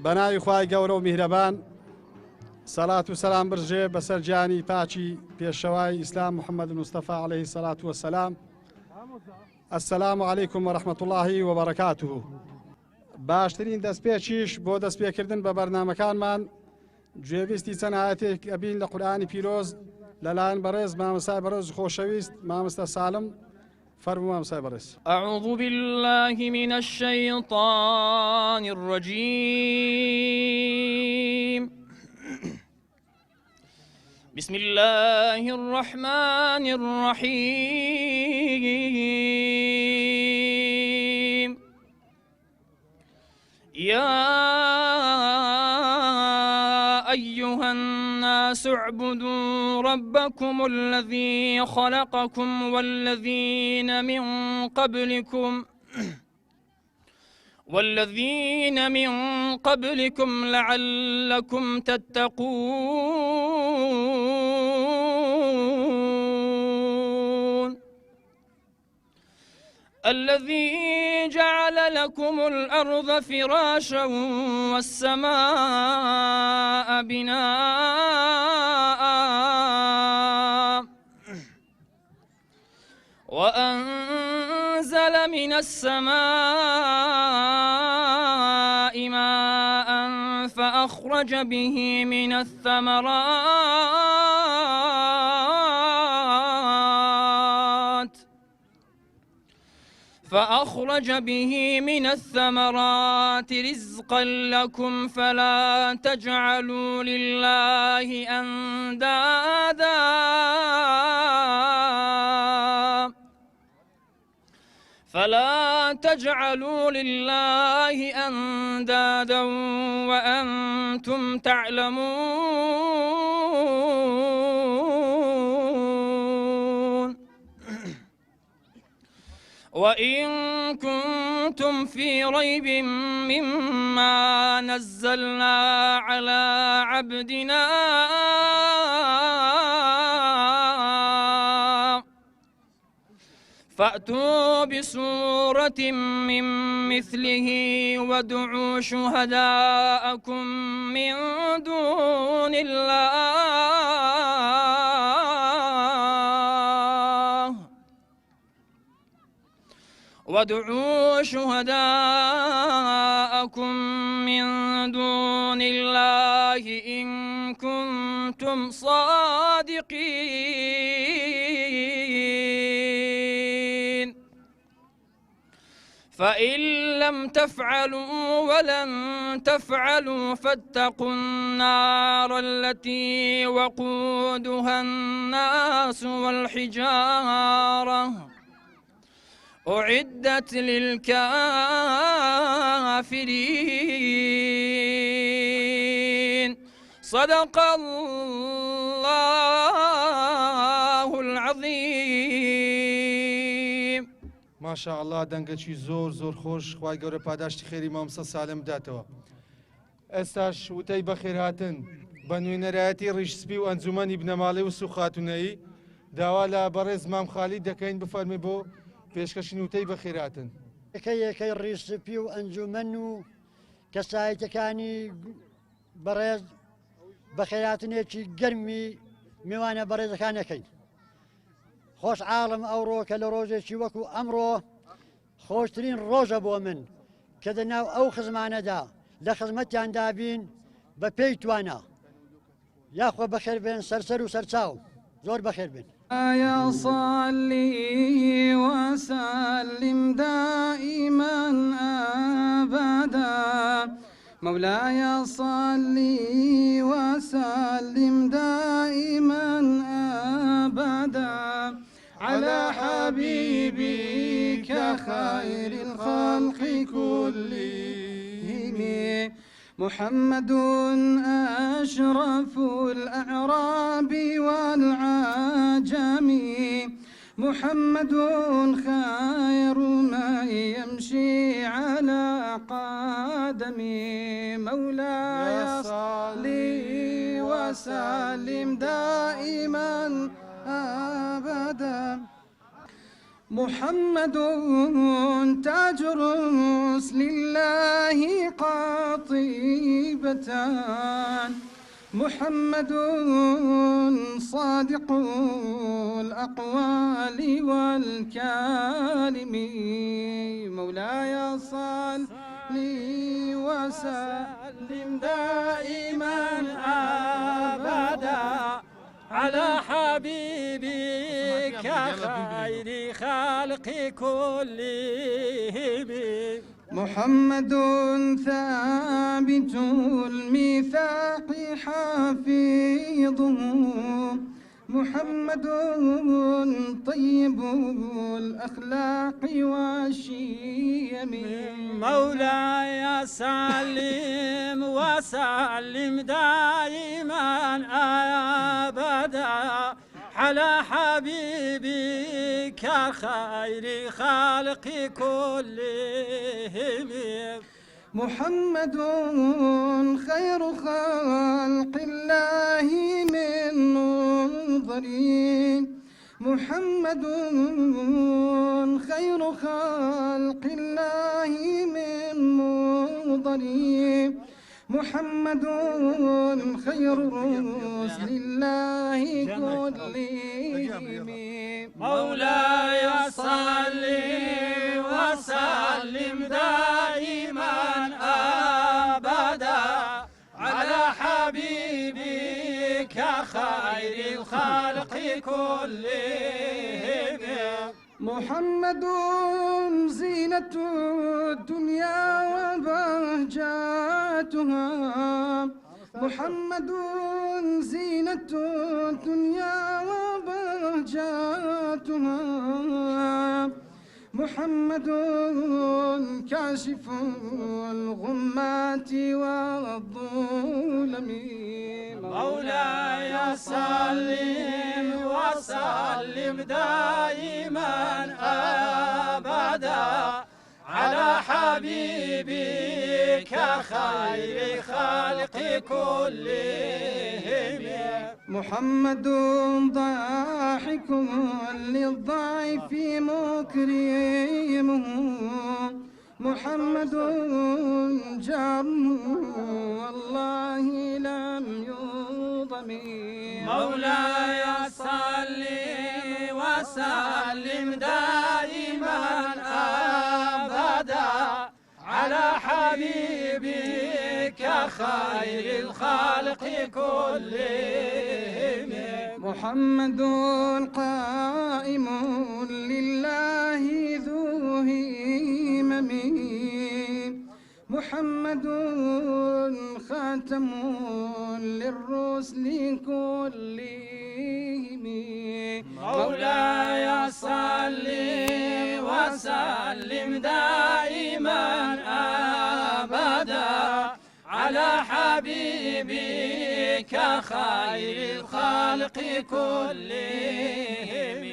بەناوی خوای گەورە و میهرەبان سەڵات و سەلام برژێ بەسەر جانی پاچی پێشەوای ئیسلام محەممەد مستەفا عەلەیهی سەڵات وەسەلام. ئەسسەلامو عەلەیکم وەرەحمەتوڵڵاهی وبەرەکاتوه. باشترین دەستپێکیش بۆ دەستپێکردن بە بەرنامەکانمان گوێویستی چەند ئاەتێک ئەبین لە قورئانی پیرۆز لەلایەن بەڕێز مامۆستای بەڕێز خۆشەویست مامۆستا سالم. فرموا مامۆستای بەڕێز. أعوذ بالله من الشيطان الرجيم. بسم الله الرحمن الرحيم. يا أيها الناس اعبدوا ربكم الذي خلقكم والذين من قبلكم لعلكم تتقون. الذي جعل لكم الأرض فراشا والسماء بناء وأنزل من السماء ماء فأخرج به من الثمرات رزقا لكم فلا تجعلوا لله أندادا وأنتم تعلمون. وإن كنتم في ريب مما نزلنا على عبدنا فأتوا بسورة من مثله وادعوا شهداءكم من دون الله إن كنتم صادقين. فإن لم تفعلوا ولن تفعلوا فاتقوا النار التي وقودها الناس والحجارة أعدت للكافرين. صدق الله العظيم. ما شاء الله دەنگەکی زۆر خۆش خوای گەورە پاداشتی خێری مامۆستا سالم بداتەوە. ئێستاش وتەی بەخێرهاتن بە نوێنەرایەتی ڕیشسپی و ئەنجومەنی بنەماڵی و سوخاتونەیی داوا لە بەڕێز مام خالی دەکەین بفەرمی بۆ پێشکەشی وتەی بەخێرهاتن. یەکەی ڕیشسپی و ئەنجومەن و کەسایەتەکانی بەڕێز بەخێرهاتنێکی گەرمی میوانە بەڕێزەکانەکەین. خۆش عاڵم ئەوڕۆ کە لە ڕۆژێکی وەکو ئەمڕۆ خۆشترین ڕۆژە بۆ من کە دەناو ئەو خزمانەدا لە خزمەتیاندا بین بە پێی توانە. یاخۆ بەخێر بێن سەرسەر و سەرچاو زۆر بەخێر بێن. يا صلي وسلم دائما أبدا مولاي صلي وسلم دائما أبدا على حبيبك خير الخلق كلهم محمد أشرف الأعراب والعجم محمد خير من يمشي على قدمي مولاي صل وسلم دائما أبدا محمد تاج رسل الله قاطي حبيبتان محمد صادق الأقوال والكالم مولاي صل وسلم دائما أبدا على حبيبك خير خلق كلهم محمد ثابت الميثاق حفيظه محمد طيب الأخلاق والشيم مولاي سلم وسلم دائما أبدا على حبيبك خير خلق كلهم محمد خير خلق الله من نظري محمد خير خلق الله من نظري محمد خير رسل الله كلهم مولاي صل وسلم دائما أبدا على حبيبك خير الخلق كلهم محمد زينة الدنيا وبهجاتها محمد زينة الدنيا وبهجاتها محمد كاشف الغمات والظلم مولاي سلم وسلم دائما أبدا على حبيبك خير خلق كلهم محمد ضاحك للضعيف مكرمه محمد جار والله لم يضم مولاي صل وسلم دائما أبدا على حبيبك خير الخلق كلهم محمد قائم لله ذو همم محمد خاتم للرسل كلهم مولاي صل وسلم دائما أبدا على حبيبك خير الخلق كلهم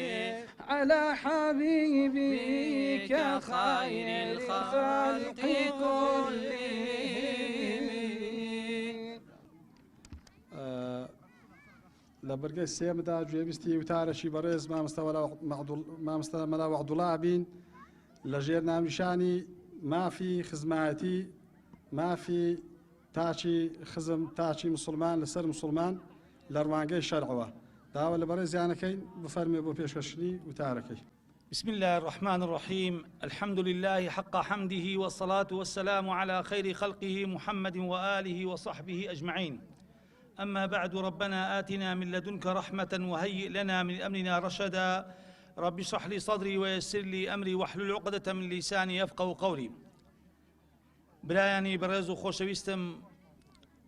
على حبيبك خير الخلق كلهم لبرگەی سێمدا گوێبیستی وتارەشی بەڕێز مامۆستا مەلا عەبدوڵڵا بین لەژێر ناونیشانی مافی خزمایەتی مافی تاچی خزم تاچی مسلمان لەسەر مسلمان لە ڕوانگەی شەرعەوە داوا لە بەڕێزیانەکەین بفەرمێ بۆ پێشکەشنی وتارەکەی. بسم الله الرحمن الرحيم الحمد لله حق حمده والصلاة والسلام على خير خلقه محمد وآله وصحبه أجمعين أما بعد ربنا آتنا من لدنك رحمة وهيئ لنا من أمرنا رشدا رب اشرح لي صدري ويسر لي أمري واحلل عقدة من لساني يفقهوا قولي برایانی بەڕێز و خۆشەویستم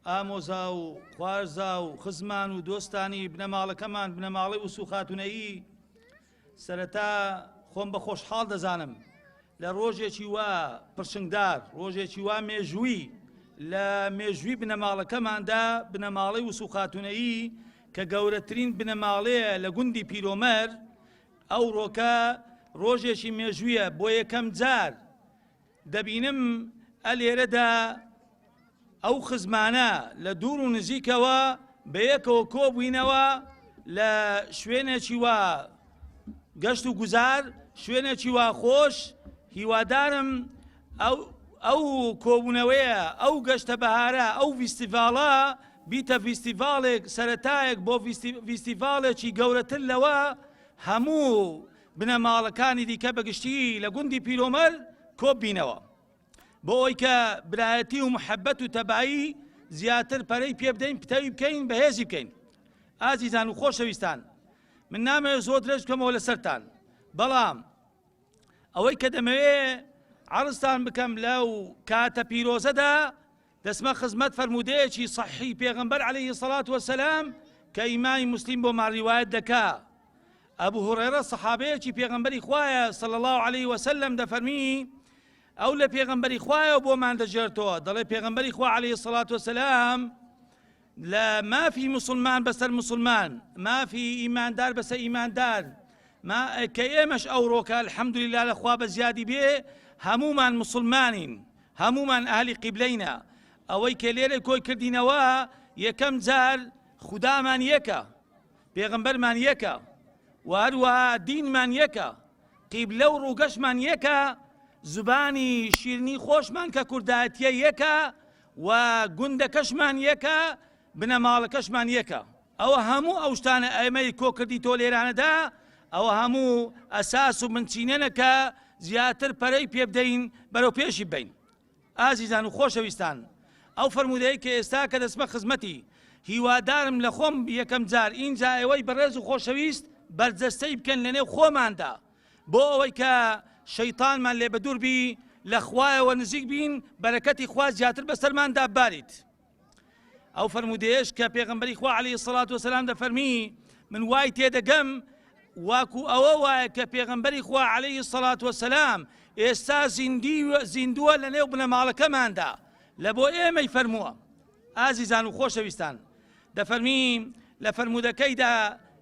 ئامۆزا و خوارزا و خزمان و دۆستانی بنەماڵەکەمان بنەماڵەی وسوو خاتونەیی سەرەتا خۆم بە خۆشحاڵ دەزانم لە ڕۆژێکی وا پرشنگدار ڕۆژێکی وا مێژووی لە مێژووی بنەماڵەکەماندا بنەماڵەی وسوو خاتونەیی کە گەورەترین بنەماڵەیە لە گوندی پیرۆمەر ئەو ڕۆکە ڕۆژێکی مێژوویە بۆ یەکەم جار دەبینم ئەلێرەدا ئەو خزمانە لە دوور و نزیکەوە بەیەکەوە کۆبووینەوە لە شوێنێکی وا گەشت و گوزار شوێنێکی وا خۆش هیوادارم ئەو کۆبوونەوەیە ئەو گەشتە بەهارە ئەو فیستیڤاڵە بیتە فیستیڤاڵێک سەرەتایەک بۆ فیستیڤاڵێکی گەورەتر لەوە هەموو بنەماڵەکانی دیکە بەگشتی لە گوندی پیرۆمەر کۆببینەوە بۆ ئەوەی کە برایەتی و محەبەت و تەبایی زیاتر پەرەی پێ بدەین پتەوی بکەین بەهێزی بکەین. ئازیزان و خۆشەویستان، من نامەوێت زۆر درێژ بکەمەوە لەسەرتان، بەڵام ئەوەی کە دەمەوێت عەرزتان بکەم لەو کاتە پیرۆزەدا دەسمە خزمەت فەرموودەیەکی صەحیح پێغەمبەر عەلەیهی سەڵات وەسەلام کە ئیمامی موسلیم بۆمان ڕیوایەت دەکا. ئەبوو هورەیرە سەحابەیەکی پێغەمبەری خوایە صلی الله عەلەیه وسەلەم دەفەرمی ئەو لە پێغەمبەری خوایە بۆمان دەژێرتەوە، دەڵێ پێغەمبەری خوا عەلەیهی سەڵات وەسەلام لە مافی مسلمان بەسەر مسلمان، مافی ئیماندار بەسەر ئیماندار، کە ئێمەش ئەوڕۆکە الحەمدولیلا لەخوا بە زیادی بێ هەمومان مسلمانین، هەمومان ئاهلی قیبلەینە. ئەوەی کە لێرە کۆی کردینەوە یەکەم جار خودامان یەکە، پێغەمبەرمان یەکە، و هەروەها دینمان یەکە، قیبلە و ڕووگەشمان یەکە، زبانی شیرنی خۆشمان کە کوردایەتیە یەکە، و گوندەکەشمان یەکە، بنەماڵەکەشمان یەکە. ئەوە هەموو ئەو شتانە ئەمەی کۆکردی تۆ لێرانەدا ئەوە هەموو ئەساس و بنچینەنەکە زیاتر پەرەی پێ بدەین بەرەو پێشی بین. ئازیزان و خۆشەویستان، ئەو فەرموودەیە کە ئێستا کە دەسمە خزمەتی هیوادارم لە خۆم یەکەم جار ئینجا ئێوەی بەڕێز و خۆشەویست بەرجەستەی بکەن لەنێو خۆماندا بۆ ئەوەی کە شەیطانمان لێ بەدوور بی لە خوایەوە نزیک بین بەرەکەتی خوا زیاتر بەسەرماندا ببارێت. ئەو فەرموودەیەش کە پێغەمبەری خوا عەلەیهی سەڵات وەسەلام دەفەرمی من وای تێدەگەم واکو ئەوە وایە کە پێغەمبەری خوا عەلەیهی سەڵات وەسەلام ئێستا زیندووە لەنێو بنەماڵەکەماندا لە بۆ ئێمەی فەرمووە. ئازیزان و خۆشەویستان، دەفەرمی لە فەرموودەکەیدا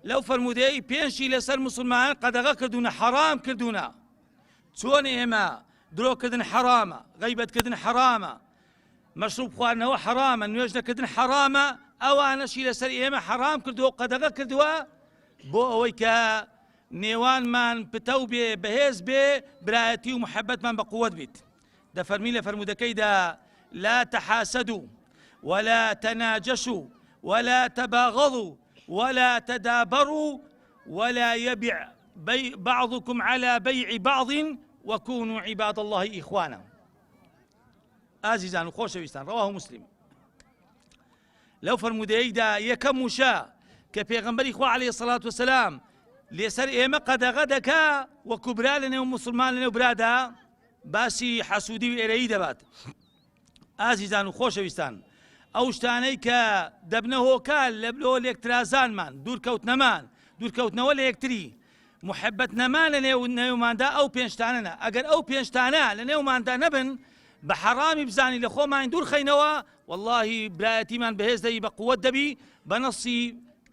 لەو فەرموودەیەی پێنجی لەسەر مسلمان قەدەغە کردوونە، حەرام کردوونە. چۆن ئێمە درۆکردن حەرامە، غەیبەتکردن حەرامە، مەشروب خواردنەوە حەرامە، نوێژ نەکردن حەرامە، ئەوانەشی لەسەر ئێمە حەرام کردووە و قەدەغە کردووە بۆ ئەوەی کە نێوانمان پتەو بێ بەهێز بێ برایەتی و محەبەتمان بە قووەت بیت. دەفەرمی لە فەرموودەکەیدا لا تحاسدوا ولا تناجشوا ولا تباغضوا ولا تدابروا ولا يبع بعضكم على بيع بعض وكونوا عباد الله إخوانا. ئازیزان و خۆشەویستان، ڕەواه مسلم. لەو فەرموودەیەیدا یەکەم وشە کە پێغەمبەری خوا عەلەیهی سەڵات وەسەلام لێسەر ئێمە قەدەغە دەکا وەکو برا لەنێو مسلمان لەنێو برادا باسی حەسوودی و ئێرەیی دەبات. ئازیزان و خۆشەویستان، ئەو شتانەی کە دەبنە هۆکار لە لێکترازانمان، دوورکەوتنەوە لە یەکتری، محەبەت نەمان لە نێوماندا ئەو پێنجتانەنە. ئەگەر ئەو پێنجتانە لە نێوماندا نەبن بە حەرامی بزانی لە خۆمان دوورخەینەوە، واللهی برایەتیمان بەهێز دەبی بە قووەت دەبی بە نەسی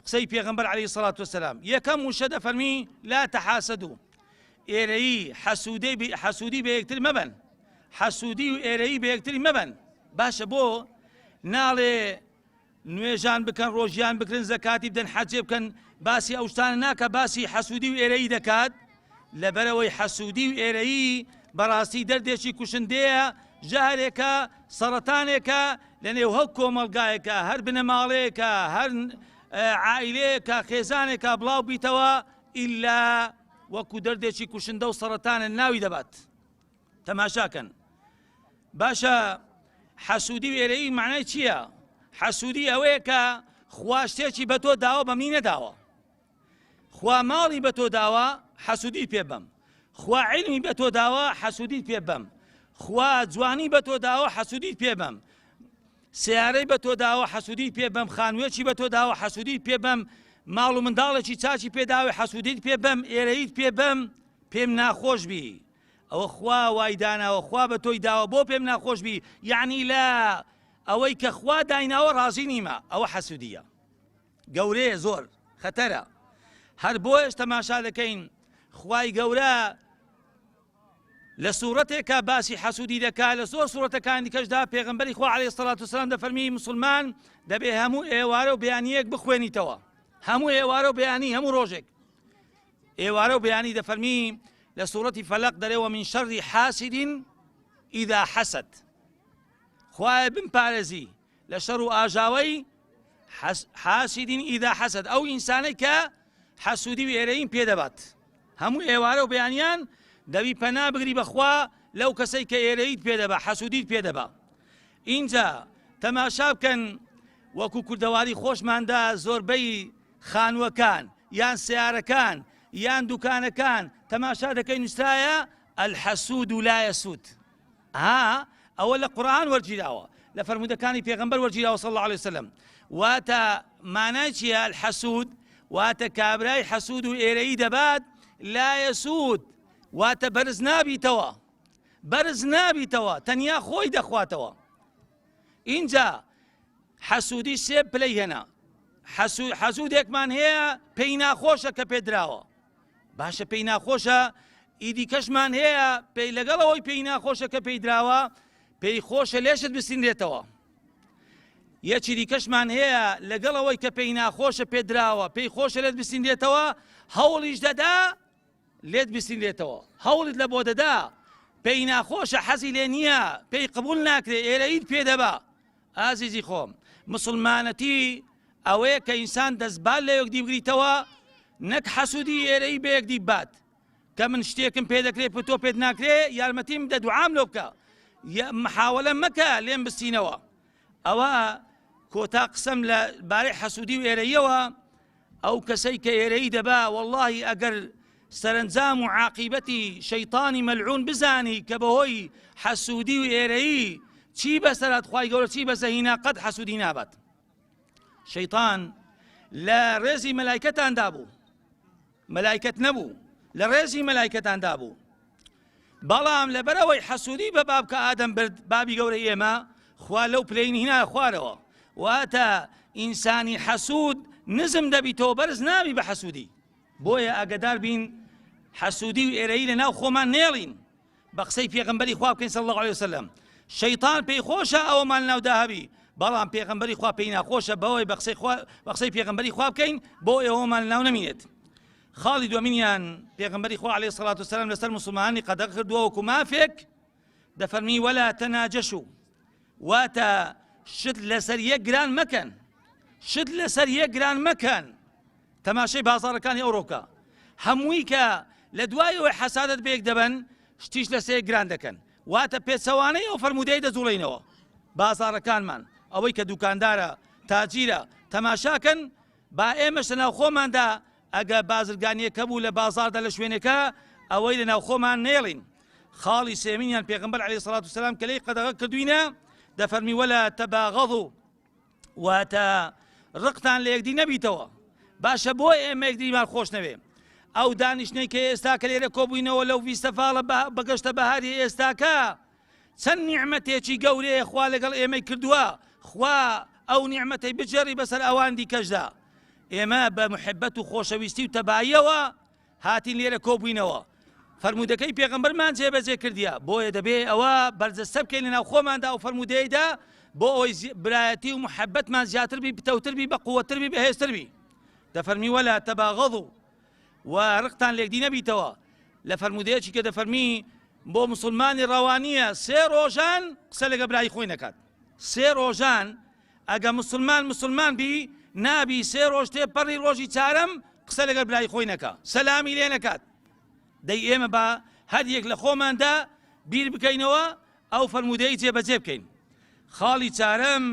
قسەی پێغەمبەر عەلەیهی سەڵات وەسەلام. یەکەم وشە دەفەرمی لا تحاسدوا، ئێرەیی حەسوودی بە یەکتر مەبەن، حەسوودی و ئێرەیی بە یەکتری مەبەن. باشە بۆ ناڵێ نوێژان بکەن، ڕۆژیان بکرن، زەکاتی بدەن، حەجێ بکەن، باسی ئەو شتانە ناکە، باسی حەسوودی و ئێرەیی دەکات. لەبەرەوەی حەسوودی و ئێرەیی بەڕاستی دەردێکی کوشندەیە، ژەهرێکە، سەرەتانێکە لەنێو هەڵ کۆمەڵگایەکە، هەر بنەماڵەیەکە، هەر عائیلەیەکە، خێزانێکە بڵاو بیتەوە ئیلا وەکو دەردێکی کوشندە و سەرەتانە ناوی دەبات. تەماشاکەن. باشە حەسوودی و ئێرەیی معنای چییە؟ حەسوودی ئەوەیە کە خوا شتێکی بە تۆ داوە بە منی نەداوە، خوا ماڵی بە تۆ داوە حەسوودی پێ بەم، خوا عیلمی بە تۆ داوە حەسوودی پێ بەم، خوا جوانی بە تۆ داوە حەسوودی پێ بەم، سیارەی بە تۆ داوە حەسوودی پێ بەم، خانوێکی بە تۆ داوە حەسوودی پێ بەم، ماڵ و منداڵێکی چاچی پێداوی حەسوودیت پێ بەم، ئێرەیت پێ بەم، پێم ناخۆش بی. ئەوە خوا وای داناوە، خوا بە تۆی داوە بۆ پێم ناخۆش بی، یعنی لا ئەوەی کە خوا دایناوە ڕازی نیمە، ئەوە حەسوودیە، گەورەیە، زۆر خەتەرە. هەر بۆیش تەماشا دەکەین خوای گەورە لە سوورەتێکە باسی حەسوودی دەکات، لە زۆر سوورەتەکانی دیکەشدا پێغەمبەری خوا عەلەیهی سەڵات وسەلام دەفەرمی مسلمان دەبێ هەموو ئێوارە و بەیانیەک بخوێنیتەوە، هەموو ئێوارە و بەیانی، هەموو ڕۆژێک ئێوارە و بەیانی. دەفەرمی لە سوورەتی فەلەق دەرێ ومن شەڕی حاسد ئیدا حەسەد خوایە بمپارێزی لە شەڕ و ئاژاوەی حاسیدین ئیدا حەسەد ئەو ئینسانەی کە حەسوودی و ئێرەین پێدەبات هەموو ئێوارە و بەیانیان دەوی پەنا بگری بەخوا لەو کەسەی کە ئێرەیت پێدەبا حەسوودیت پێدەبا اینجا تەماشا بکەن وەکو کوردەواری خۆشماندا زۆربەی خانووەکان یان سیارەکان یان دوکانەکان تەماشا دەکەی نووسرایە الحەسود و لا یەسود ئەوە لە قورئان وەرگیراوە لە فەرمودەکانی پێغەمبەر وەرگیراوە صلی الله عليه وسلم واتە مانای چییە الحەسود واتە کابرای حەسود و ئێرەیی دەبات لا یەسود واتە بەرز نابیتەوە بەرز نابیتەوە تەنیا خۆی دەخواتەوە اینجا حەسوودی سێ پلەی هێنا حەسوودێکمان هەیە پێی ناخۆشە کە پێدراوە باشە پێی ناخۆشە ئیدی کەشمان هەیە پێی لەگەڵەوەی پێی ناخۆشە کە پێی دراوە پێی خۆشە لێشت بسینرێتەوە یەکی دیکەشمان هەیە لەگەڵەوەی کە پێی ناخۆشە پێدراوە پێی خۆشە لێت بسینرێتەوە هەوڵیش دەدا لێت بسینرێتەوە هەوڵت لە بۆ دەدا پێی ناخۆشە حەزی لێ نییە پێی قبول ناکرێ ئێرەیت پێدەبا ئازیزی خۆم مسلمانەتی ئەوەیە کە ئینسان دەستبال لە یەکدی بگریتەوە نەک حەسوودی ئێرەی بە یەکدی بات کە من شتێکم پێ دەکرێت تۆ پێت ناکرێ یارمەتیم بدە دوعام لۆ بکە محاوەلە مەکە لێم بستینەوە ئەوە کۆتا قسەم لە بارەی حەسوودی و ئێرەیەوە ئەو کەسەی کە ئێرەی دەبا وەڵڵاهی ئەگەر سەرنجام و عاقیبەتی شەیطانی مەلعون بزانی کە بەهۆی حەسوودی و ئێرەیی چی بەسەرات خوای گەورە چی بەسە هینا قەت حەسوودی نابات شەیطان لە ڕێزی مەلایکەتاندا بوو مەلایکەت نەبوو لە ڕێزی مەلایکەتاندا بوو بەڵام لەبەرەوەی حەسوودی بە بابکە ئادەم برد بابی گەورەی ئێمە خوا لەو پلەی هینا خوارەوە واتە ئینسانی حەسوود نزم دەبیتەوە بەرز نابی بە حەسوودی بۆیە ئاگدار بین حەسوودی و ئێرەیی لە ناو خۆمان نێڵین بە قسەی پێغەمبەری خوا بکەین صلی الله عليه وسلم شەیطان پێی خۆشە ئەوەمان ناودا هەبی بەڵام پێغەمبەری خوا پێی ناخۆشە بەوەی بە قسەی پێغەمبەری خوا بکەین بۆ ئێوەمان ناو نەمینێت خاڵی دووەمینیان پێغەمبەری خوا عەلەیهی سەڵات وسەلام لەسەر موسڵمانانی قەدەغ کردووە وەکو مافێک دەفەرمی وەلا تەناجەشوا واتە شت لەسەر یەک گران مەکەن شت لەسەر یەک گران مەکەن تەماشای بازاڕەکانی ئەوڕۆکە هەمووی کە لە دوایەوەی حەسادەت بەیەک دەبن شتیش لەسەر یەک گران دەکەن واتە پێچەوانەی ئەو فەرمودەی دەجوڵێنەوە بازاڕەکانمان ئەوەی کە دوکاندارە تاجیرە تەماشاکەن با ئێمەش لەناو خۆماندا ئەگە بازرگانیەکە بوو لە بازاردا لە شوێنەکە ئەوەی لەناو خۆمان نێڵین خاڵی سێمینیان پێغەمبەر عەلەیهی سەڵات وسەلام کە لێی قەدەغە کردوینە دەفەرمی وەلا تەباغەضوا واتە ڕقتان لە یەکدی نەبیتەوە باشە بۆ ئێمە یەکدیمان خۆش نەوێ ئەو دانیشتەی کە ئێستا کە لێرە کۆبووینەوە لەو ویستەفاڵە بەگەشتە بەهاری ئێستاکە چەند نیعمەتێکی گەورەیە خوا لەگەڵ ئێمەی کردووە خوا ئەو نیعمەتەی بجێڕی بەسەر ئەوان دیکەشدا ئێمە بە محبەت و خۆشەویستی و تەباییەوە هاتین لێرە کۆبووینەوە فەرمودەکەی پێغەمبەرمان جێبەجێ کردیە بۆیە دەبێ ئەوە بەرجەستە بکەین لەناو خۆماندا و فەرمودەیەدا بۆ ئەوەی برایەتی و محبەتمان زیاتر بی بتەوتر بی بەقووەتر بی بەهێزتر بی دەفەرمی وەلا تەباغەضوا و ڕقتان لە یەکدی نەبیتەوە لە فەرمودەیەکی کە دەفەرمی بۆ مسلمانی ڕەوانیە سێ ڕۆژان قسە لەگە برای خۆی نەکات سێ ڕۆژان ئەگە مسلمان بی نابی سێ ڕۆژ تێپەڕی ڕۆژی چارەم قسە لەگەر برای خۆی نەکات سەلامی لێ نەکات دەی ئێمە بە هەر یەک لە خۆماندا بیر بکەینەوە ئەو فەرمودەی جێبەجێ بکەین خاڵی چارەم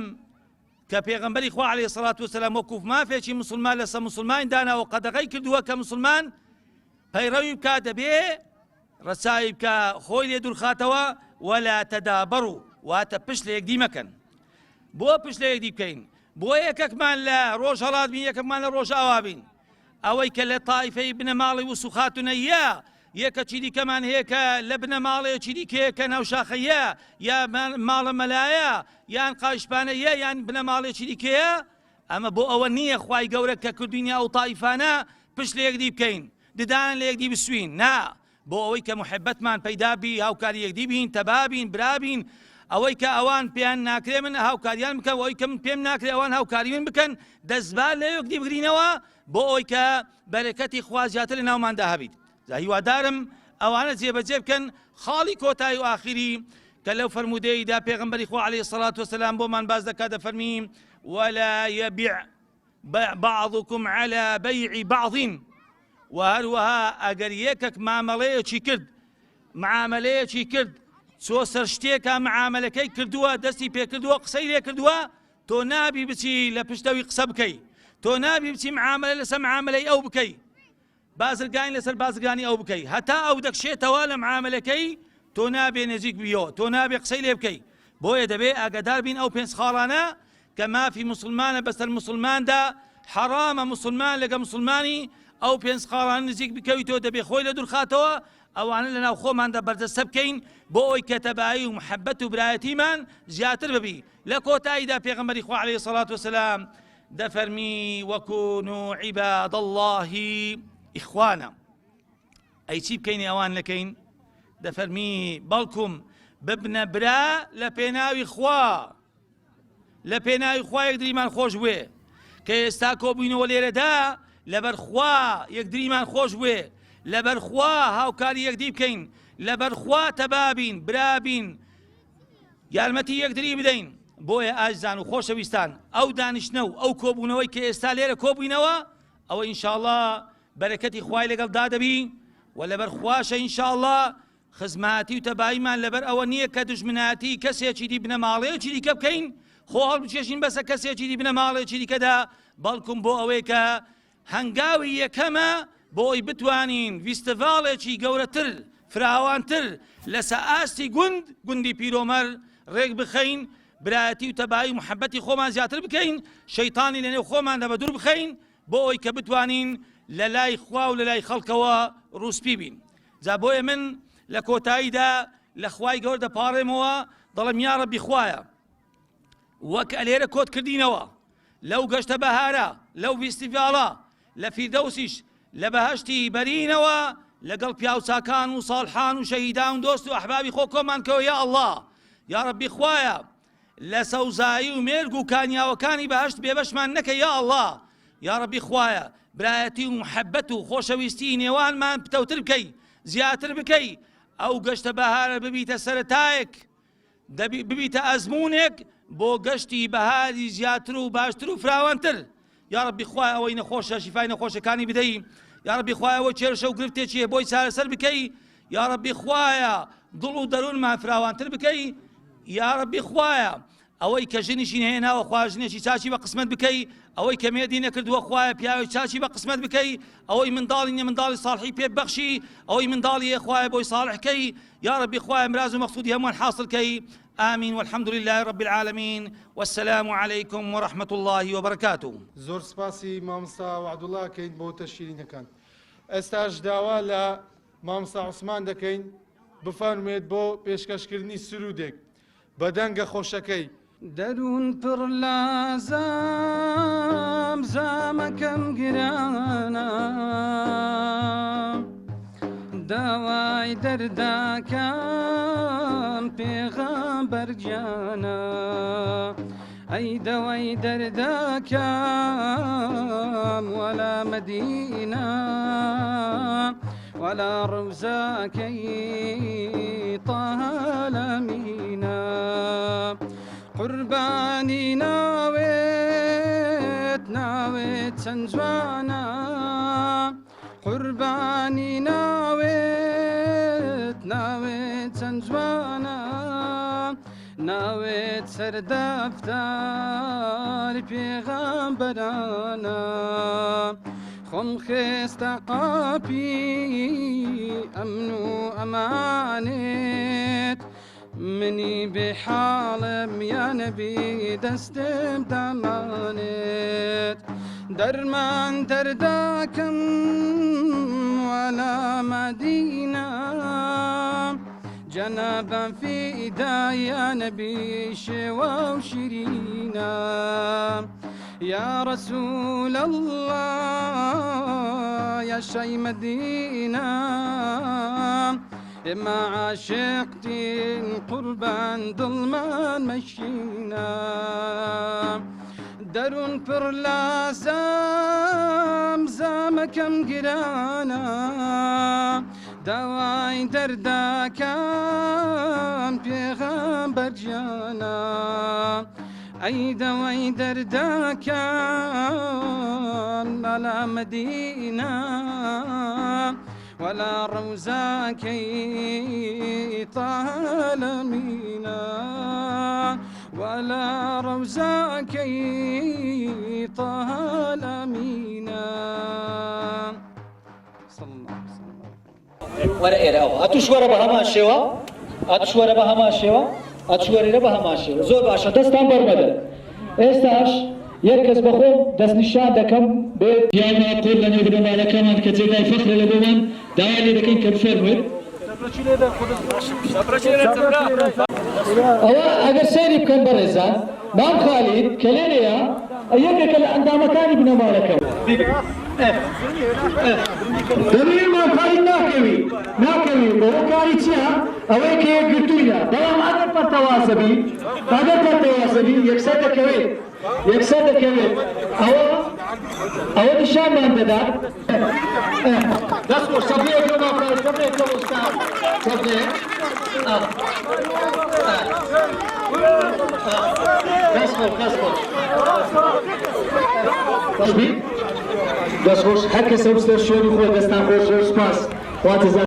کە پێغەمبەری خوا عەلەیهی سەڵات وسەلام وەکو مافێکی مسلمان لەسەر مسلمانی داناوە قەدەغەی کردووە کە مسلمان پەیڕەوی بکات دەبێ ڕەچاوی بکە خۆی لێ دوورخاتەوە وەلا تەدابەڕوا واتە پشت لە یەکدی مەکەن بۆ پشت لە یەکدی بکەین بۆ یەکێکمان لە ڕۆژ هەڵات بین یەکێکمان لە ڕۆژ ئاوا بین ئەوەی کە لە تایفەی بنەماڵی وسوخاتونەیە یەکەکی دیکەمان هەیە کە لە بنەماڵەیەکی دیکەیە کە ناوشاخەیە یا ماڵە مەلایە یان قایشپانەیە یان بنەماڵێکی دیکەیە ئەمە بۆ ئەوە نییە خوای گەورە کە کردوینی ئەو تایفانە پشت لە یەکدی بکەین ددان لە یەکدی بسوین نا بۆ ئەوەی کە محبەتمان پەیدا بی هاوکاری یەکدی بین تەبابین برابین ئەوەی کە ئەوان پێیان ناکرێ من هاوکاریان بکەم ئەوەی کە من پێم ناکرێ ئەوان هاوکاری من بکەن دەستبال لە یەکدی بگرینەوە بۆ ئەوەی کە بەرەکەتی خوا زیاتر لە ناوماندا هەبیت هیوادارم ئەوانە جێبەجێ بکەن خاڵی کۆتایی و ئاخری كلو فرمودي دا پیغمبر خو عليه الصلاة والسلام بومان باز دكا فرميم ولا يبيع بعضكم على بيع بعض وهروها أجريكك معاملەیەکی کرد چۆ سەر شتێکە معاملەکەی کردووە دەستی پێ کردووە قسەی لێ کردووە تۆ نابی بچی لە پشتەوی قسە بکەی تۆ نابی بچی معاملە لەسەر معاملەی ئەو بکەی بازرگانی لەسەر بازرگانی ئەو بکەی هەتا ئەو دەکشێتەوە لە معاملەکەی تۆ نابێ نزیک بیەوە تۆ نابێ قسەی لێ بکەی بۆیە دەبێ ئاگادار بین ئەو پێنج خاڵانە کە مافی مسلمانە بەسەر مسلماندا حرامە مسلمان لەگە مسلمانی ئەو پێنج خاڵان نزیک بکەوی تۆ دەبێ خۆی لە دوورخاتەوە ئەوانە لەناو خۆماندا بەردەستە بکەین بۆ ئەوی کە تەبایی و محەبەت و برایەتیمان زیاتر ببی لە کۆتاییدا پێغەمبەری خوا عەلەیهی سەڵات وسەلام دەفەرمی وەکوونوا عیباد الله ئیخوانە ئەی چی بکەینی ئەوان لەکەین دەفەرمی بەڵکوم ببنە برا لە پێناوی خوا لە پێناوی خوا یەکدریمان خۆش بوێ کە ئێستا کۆبووینەوە لێرەدا لەبەر خوا یەکدریمان خۆش بوێ لەبەر خوا هاوکاری یەکدی بکەین لەبەر خوا تەبابین برابین یارمەتی یەکدری بدەین بۆیە ئاجزان و خۆشەویستان ئەو دانیشتنە و ئەو کۆبوونەوەی کە ئێستا لێرە کۆبووینەوە ئەوە ئینشاءڵڵا بەرەکەتی خوای لەگەڵدا دەبی و لەبەر خواشە ئینشاءڵڵا خزمەتی و تەباییمان لەبەر ئەوە نییە کە دوژمناتی کەسێکی دی بنە ماڵەیەکی دیکە بکەین خۆ هەڵبچێشین بەسە کەسێکی دی بنە ماڵەیەکی دیکەدا بەڵکم بۆ ئەوەی کە هەنگاوی یەکەمە بۆی بتوانین ویستڤاڵێکی گەورەتر فراوانتر لەسە ئاستی گوندی پیرۆمەر ڕێک بخەین برایەتی و تەبایی و محەبەتی خۆمان زیاتر بکەین شەیتانی لەنێو خۆماندا بە دوور بخەین بۆ ئەوی کە بتوانین لە لای خوا و لە لای خەڵکەوە ڕووسپی بین جا بۆیە من لە کۆتاییدا لە خوای گەورە دەپاڕێمەوە دەڵێم یا ڕەبی خوایە وەک ئەلێرە کۆت کردینەوە لەو گەشتە بەهارە لەو فیستیڤاڵە لە فیردەوسیش لە بەهەشتی بەرینەوە لەگەڵ پیاوچاکان و ساڵحان و شەهیدان و دۆست و ئەحبابی خۆ کۆمانکەوە یا ئەڵڵا یا ڕەبی خوایە لە سەوزایی و مێرگ و کانیاوەکانی بەهەشت بێبەشمان نەکە یا ئەڵڵا یا ڕەبی خوایە برایەتی و محەبەت و خۆشەویستی نێوانمان پتەوتر بکەی زیاتر بکەی ئەو گەشتە بەهارە ببیتە سەرەتایەک ببیتە ئەزمونێک بۆ گەشتی بەهاری زیاتر و باشتر و فراوانتر یا ڕەبی خوای ئەوەی نەخۆشە شیفای نەخۆشەکانی بدەی یا ڕەبی خوای ئەوە چێرشە و گرفتێکی هەیە بۆی چارەسەر بکەی یا ڕەبی خوایە دڵ و دەروونمان فراوانتر بکەی یا ڕەبی خوایە ئەوەی کە ژنیشی هێناوە خوا ژنێکی چاچی بە قسمەت بکەی ئەوەی کە مێردی نەکردووە خوایە پیاوی چاچی بە قسمەت بکەی ئەوەی منداڵی نیە منداڵی ساڵحی پێ ببەخشی ئەوەی منداڵی خوایە بۆی ساڵحکەی یا ڕەبی خوایە مراز و مەقسوودی هەمووان حاصلکەی آمين والحمد لله رب العالمين والسلام عليكم ورحمة الله وبركاته. زۆر سپاسی مامۆستا وعدوڵڵا کەین بۆ تەشیرینەکان. ئێستاش داوا لە مامۆستا عوسمان دەکەین بفەرمێت بۆ پێشکەشکردنی سرودێک بە دەنگە خۆشەکەی. دەروون پڕ لە زامەکەم گرانە داوای دەرداکەم پێغەمبەر گیانە ئەی دەوای دەرداکەم وەلا مەدینە وەلا ڕەوزەکەی تەها لەمینە قوربانی ناوێت چەند جوانە قوربانی ناوێت چەند جوانە ناوێت سەردەفتار پێغەمبەرانە خۆم خێستە قاپی ئەمن و ئەمانێت منی بێحاڵم یا نەبی دەستم دامانێت دەرمان دەرداکەم وەلا مەدینە جەنابەم فیدا نەبی شێوە و شیرینە یا ڕەسوول الله یا شای مەدینە ئێمە عاشقتین قوربان دڵمان مەشینە دەروون پڕ لە زامەکەم گرانە داوای دەردەکەم پێغەمبەر گیانە ئەی داوای دەردەکەم لە مەدینە ولا روزاكي طال مينا ولا روزاكي طال مينا صلى الله عليه وسلم ولا إيرا أتشور بهما شوا أتشور بهما شوا أتشور بهما شوا زور باشا دستان برمده استاش يركز بخوم دست نشان دكم بيانا قول لنا ابن مالك من كتيبا فخر لبوان دعالي لكن كبفر مد اگر سيري بكن برزان مام خالد كلينيا ايك كلا عند مكان ابن مالك دليل ما خالد ناكوي بوكاري تشا اويك يقتويا دوام اگر پر تواسبي يكسد كوي يكسد كوي او نشان ما عندنا دسو صبيه كما قال صبيه كما استاذ صبيه دسو حكي سبستر شو خو دستان خوش سپاس واتزا